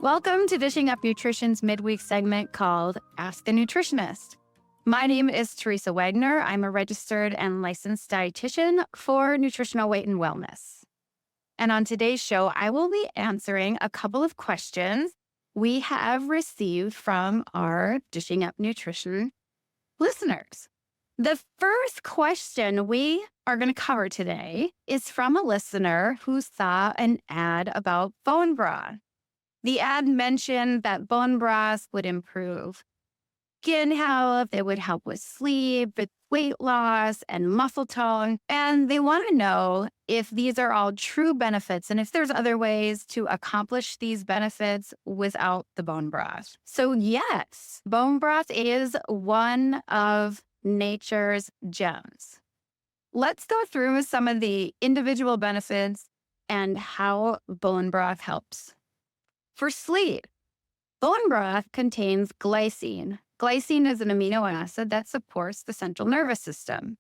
Welcome to Dishing Up Nutrition's midweek segment called Ask the Nutritionist. My name is Teresa Wagner. I'm a registered and licensed dietitian for nutritional weight and wellness. And on today's show, I will be answering a couple of questions we have received from our Dishing Up Nutrition listeners. The first question we are going to cover today is from a listener who saw an ad about bone broth. The ad mentioned that bone broth would improve skin health, it would help with sleep, with weight loss, and muscle tone. And they want to know if these are all true benefits and if there's other ways to accomplish these benefits without the bone broth. So yes, bone broth is one of nature's gems. Let's go through some of the individual benefits and how bone broth helps. For sleep, bone broth contains glycine. Glycine is an amino acid that supports the central nervous system.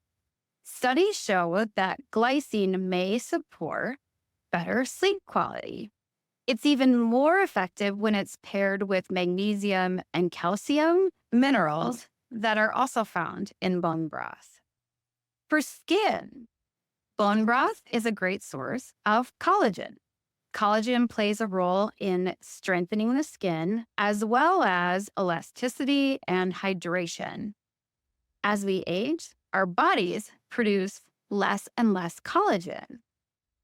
Studies show that glycine may support better sleep quality. It's even more effective when it's paired with magnesium and calcium minerals that are also found in bone broth. For skin, bone broth is a great source of collagen. Collagen plays a role in strengthening the skin as well as elasticity and hydration. As we age, our bodies produce less and less collagen,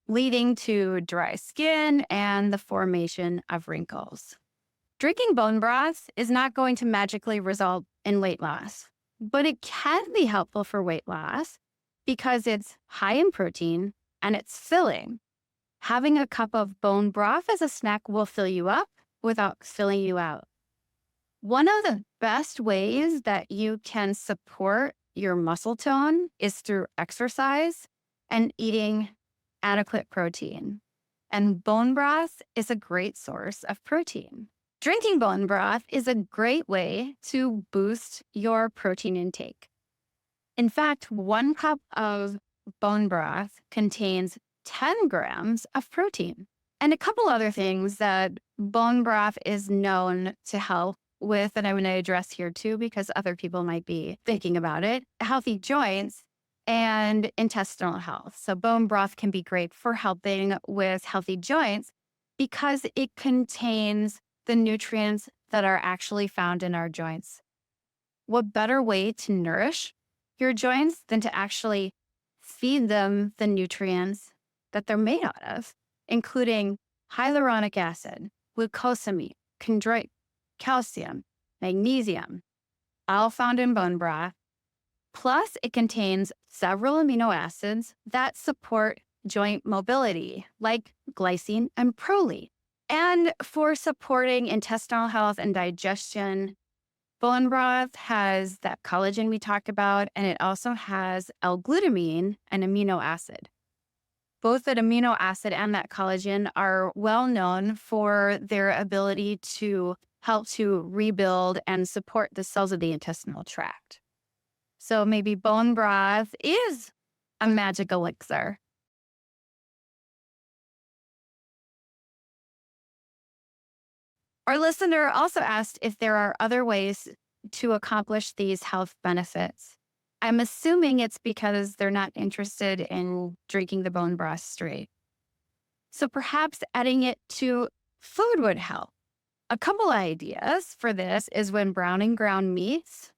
leading to dry skin and the formation of wrinkles. Drinking bone broth is not going to magically result in weight loss, but it can be helpful for weight loss because it's high in protein and it's filling. Having a cup of bone broth as a snack will fill you up without filling you out. One of the best ways that you can support your muscle tone is through exercise and eating adequate protein. And bone broth is a great source of protein. Drinking bone broth is a great way to boost your protein intake. In fact, 1 cup of bone broth contains 10 grams of protein. And a couple other things that bone broth is known to help with, and I'm going to address here too, because other people might be thinking about it, healthy joints and intestinal health. So bone broth can be great for helping with healthy joints because it contains the nutrients that are actually found in our joints. What better way to nourish your joints than to actually feed them the nutrients that they're made out of, including hyaluronic acid, glucosamine, chondroitin, calcium, magnesium, all found in bone broth. Plus, it contains several amino acids that support joint mobility, like glycine and proline. And for supporting intestinal health and digestion, bone broth has that collagen we talked about, and it also has L-glutamine, an amino acid. Both that amino acid and that collagen are well known for their ability to help to rebuild and support the cells of the intestinal tract. So maybe bone broth is a magic elixir. Our listener also asked if there are other ways to accomplish these health benefits. I'm assuming it's because they're not interested in drinking the bone broth straight. So perhaps adding it to food would help. A couple ideas for this is when browning ground meats,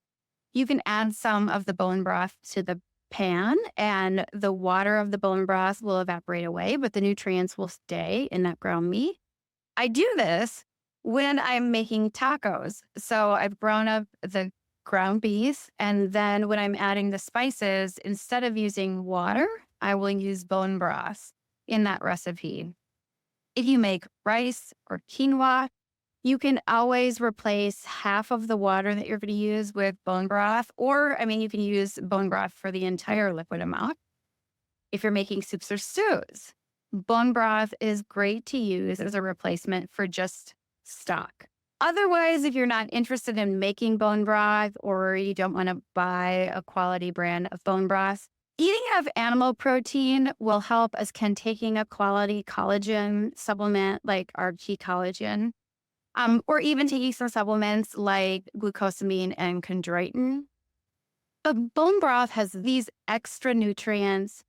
you can add some of the bone broth to the pan and the water of the bone broth will evaporate away, but the nutrients will stay in that ground meat. I do this when I'm making tacos. So I've ground up the ground beef, and then when I'm adding the spices, instead of using water, I will use bone broth in that recipe. If you make rice or quinoa, you can always replace half of the water that you're going to use with bone broth, or you can use bone broth for the entire liquid amount. If you're making soups or stews, bone broth is great to use as a replacement for just stock. Otherwise, if you're not interested in making bone broth or you don't want to buy a quality brand of bone broth, eating of animal protein will help, as can taking a quality collagen supplement like RG Collagen. or even taking some supplements like glucosamine and chondroitin. But bone broth has these extra nutrients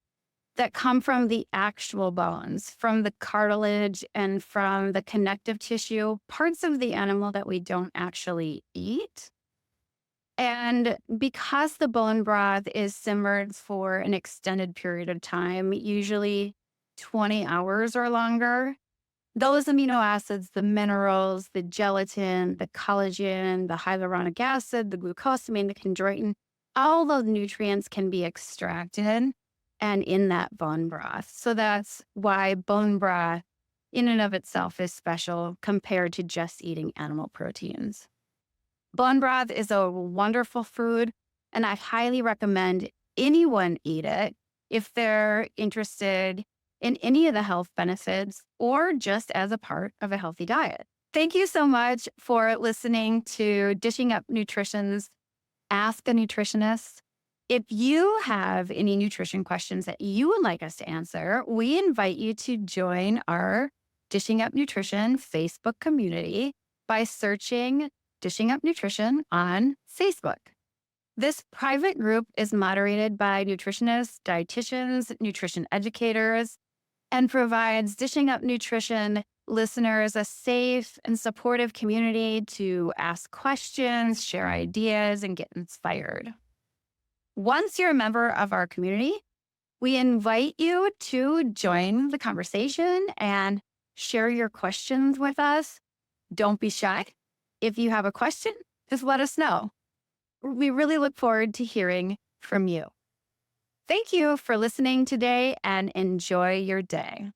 that come from the actual bones, from the cartilage and from the connective tissue, parts of the animal that we don't actually eat. And because the bone broth is simmered for an extended period of time, usually 20 hours or longer, those amino acids, the minerals, the gelatin, the collagen, the hyaluronic acid, the glucosamine, the chondroitin, all those nutrients can be extracted and in that bone broth. So that's why bone broth in and of itself is special compared to just eating animal proteins. Bone broth is a wonderful food, and I highly recommend anyone eat it if they're interested in any of the health benefits or just as a part of a healthy diet. Thank you so much for listening to Dishing Up Nutrition's Ask a Nutritionist. If you have any nutrition questions that you would like us to answer, we invite you to join our Dishing Up Nutrition Facebook community by searching Dishing Up Nutrition on Facebook. This private group is moderated by nutritionists, dietitians, nutrition educators, and provides Dishing Up Nutrition listeners a safe and supportive community to ask questions, share ideas, and get inspired. Once you're a member of our community, we invite you to join the conversation and share your questions with us. Don't be shy. If you have a question, just let us know. We really look forward to hearing from you. Thank you for listening today and enjoy your day.